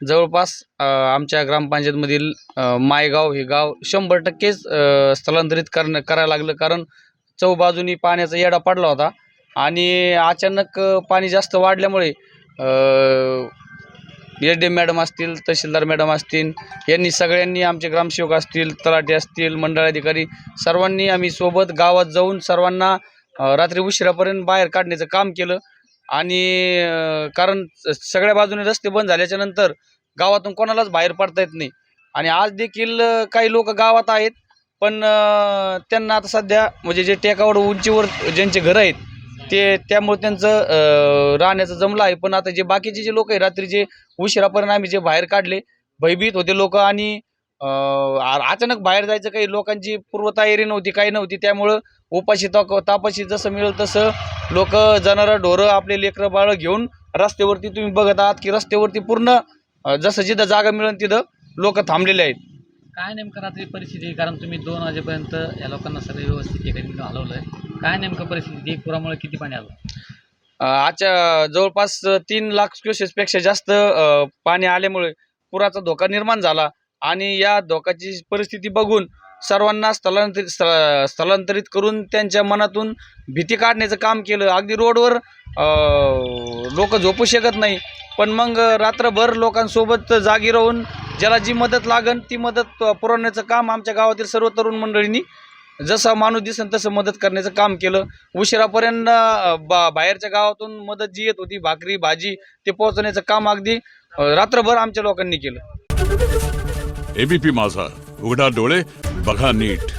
जवळपास आमच्या ग्रामपंचायतमधील मायगाव हे गाव 100%च स्थलांतरित करायला लागलं, कारण चौबाजूनी पाण्याचा येडा पडला होता आणि अचानक पाणी जास्त वाढल्यामुळे SD मॅडम असतील, तहसीलदार मॅडम असतील, यांनी सगळ्यांनी, आमचे ग्रामसेवक असतील, तलाठी असतील, मंडळाधिकारी, सर्वांनी आम्ही सोबत गावात जाऊन सर्वांना रात्री उशिरापर्यंत बाहेर काढण्याचं काम केलं. आणि कारण सगळ्या बाजूने रस्ते बंद झाल्याच्या नंतर गावातून कोणालाच बाहेर पडता येत नाही. आणि आज देखील काही लोक गावात आहेत, पण त्यांना आता सध्या म्हणजे जे टेकावर उंचीवर ज्यांचे घरं आहेत त्यामुळे त्यांचं राहण्याचं जमलं आहे. पण आता जे बाकीचे जे लोक आहे, रात्रीचे उशिरापर्यंत आम्ही जे बाहेर काढले, भयभीत होते लोक आणि अचानक बाहेर जायचं काही लोकांची पूर्वतयारी नव्हती, काही नव्हती. त्यामुळं उपाशी तापाशी जसं मिळेल तसं लोक, जनावरं, ढोरं, आपले लेकरं बाळं घेऊन रस्त्यावरती, तुम्ही बघत आहात की रस्त्यावरती पूर्ण जसं जिथं जागा मिळेल तिथं लोक थांबलेले आहेत. काय नेमकं रात्री परिस्थिती, कारण तुम्ही 2 वाजेपर्यंत या लोकांना सगळं व्यवस्थित ठिकाणी हलवलं आहे, काय नेमकं परिस्थिती, पुरामुळे किती पाणी आलं? आजच्या जवळपास 3 लाख क्युसेसपेक्षा जास्त पाणी आल्यामुळे पुराचा धोका निर्माण झाला. आणि या धोक्याची परिस्थिती बघून सर्वांना स्थलांतरित करून त्यांच्या मनातून भीती काढण्याचं काम केलं. अगदी रोडवर लोक झोपू शकत नाही, पण मग रात्रभर लोकांसोबत जागी राहून ज्याला जी मदत लागन ती मदत पुरवण्याचं काम आमच्या गावातील सर्व तरुण मंडळींनी जसं माणूस दिसन तसं मदत करण्याचं काम केलं. उशिरापर्यंत बाहेरच्या गावातून मदत जी येत होती, भाकरी भाजी, ते पोहोचवण्याचं काम अगदी रात्रभर आमच्या लोकांनी केलं. ABP माझा, उघडा डोळे बघा नीट.